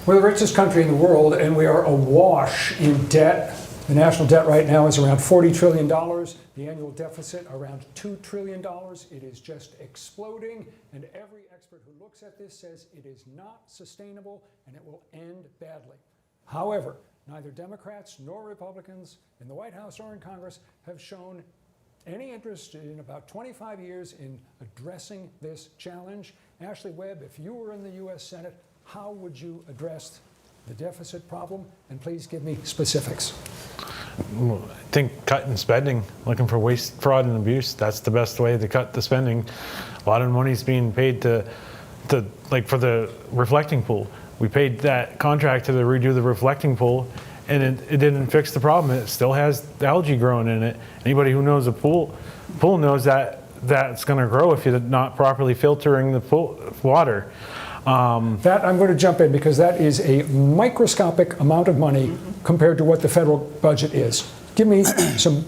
We're the richest country in the world, and we are awash in debt. The national debt right now is around $40 trillion. The annual deficit around $2 trillion. It is just exploding, and every expert who looks at this says it is not sustainable and it will end badly. However, neither Democrats nor Republicans in the White House or in Congress have shown any interest in about 25 years in addressing this challenge. Ashley Webb, if you were in the U.S. Senate, how would you address the deficit problem? And please give me specifics. I think cutting spending, looking for waste, fraud, and abuse, that's the best way to cut the spending. A lot of money's being paid to like for the reflecting pool. We paid that contract to redo the reflecting pool, and it didn't fix the problem. It still has algae growing in it. Anybody who knows a pool knows that that's going to grow if you're not properly filtering the pool water. That I'm going to jump in because that is a microscopic amount of money compared to what the federal budget is. Give me some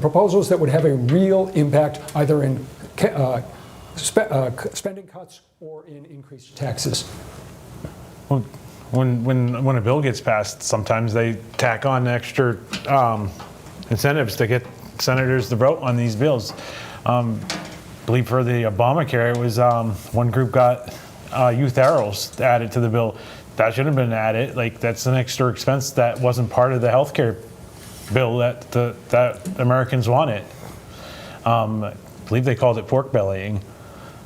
proposals that would have a real impact, either in spending cuts or in increased taxes. Well, when a bill gets passed, sometimes they tack on extra incentives to get senators to vote on these bills. I believe for the Obamacare, it was one group got youth arrows added to the bill. That should have been added. Like, that's an extra expense that wasn't part of the health care bill that Americans wanted. I believe they called it pork bellying.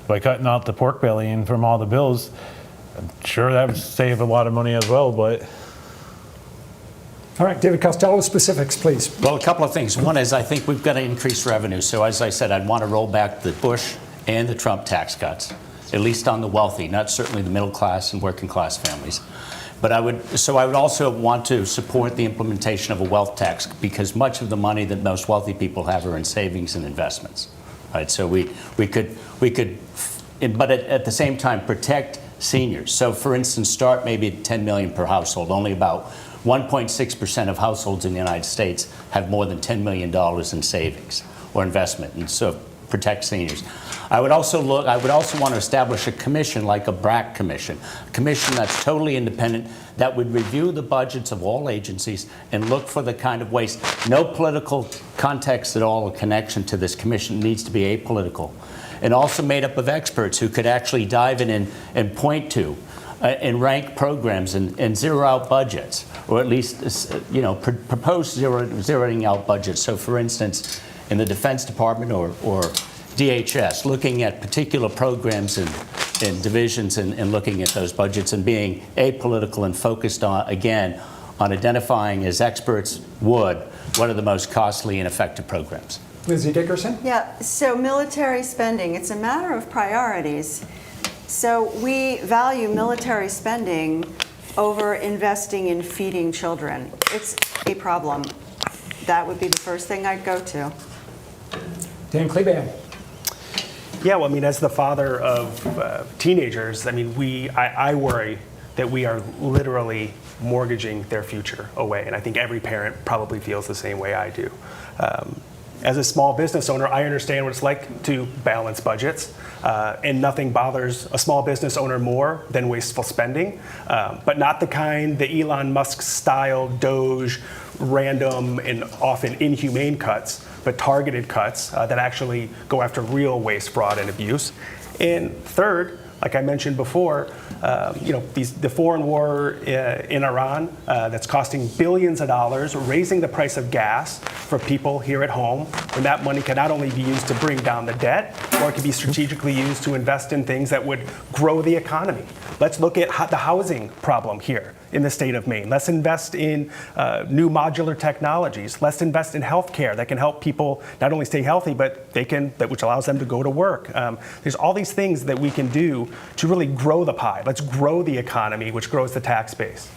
By cutting out the pork bellying from all the bills, I'm sure that would save a lot of money as well, but. All right, David Costello, specifics, please. Well, a couple of things. One is I think we've got to increase revenue. So as I said, I'd want to roll back the Bush and the Trump tax cuts, at least on the wealthy, not certainly the middle class and working class families. But I would also want to support the implementation of a wealth tax, because much of the money that most wealthy people have are in savings and investments. Right? So we could, but at the same time, protect seniors. So for instance, start maybe at $10 million per household. Only about 1.6% of households in the United States have more than $10 million in savings or investment, and so protect seniors. I would also want to establish a commission like a BRAC commission, a commission that's totally independent, that would review the budgets of all agencies and look for the kind of waste. No political context at all or connection to this commission. It needs to be apolitical, and also made up of experts who could actually dive in and point to and rank programs and zero out budgets, or at least propose zeroing out budgets. So for instance, in the Defense Department or DHS, looking at particular programs and divisions and looking at those budgets and being apolitical and focused on identifying, as experts would, what are the most costly and effective programs. Lizzie Dickerson? Yeah, so military spending, it's a matter of priorities. So we value military spending over investing in feeding children. It's a problem. That would be the first thing I'd go to. Dan Kleban. Yeah, well, I mean, as the father of teenagers, I mean, I worry that we are literally mortgaging their future away, and I think every parent probably feels the same way I do. As a small business owner, I understand what it's like to balance budgets, and nothing bothers a small business owner more than wasteful spending, but not the kind, the Elon Musk style Doge, random and often inhumane cuts, but targeted cuts that actually go after real waste, fraud, and abuse. And third, like I mentioned before, the foreign war in Iran that's costing billions of dollars, raising the price of gas for people here at home, when that money can not only be used to bring down the debt, or it can be strategically used to invest in things that would grow the economy. Let's look at the housing problem here in the state of Maine. Let's invest in new modular technologies. Let's invest in healthcare that can help people not only stay healthy, but which allows them to go to work. There's all these things that we can do to really grow the pie. Let's grow the economy, which grows the tax base.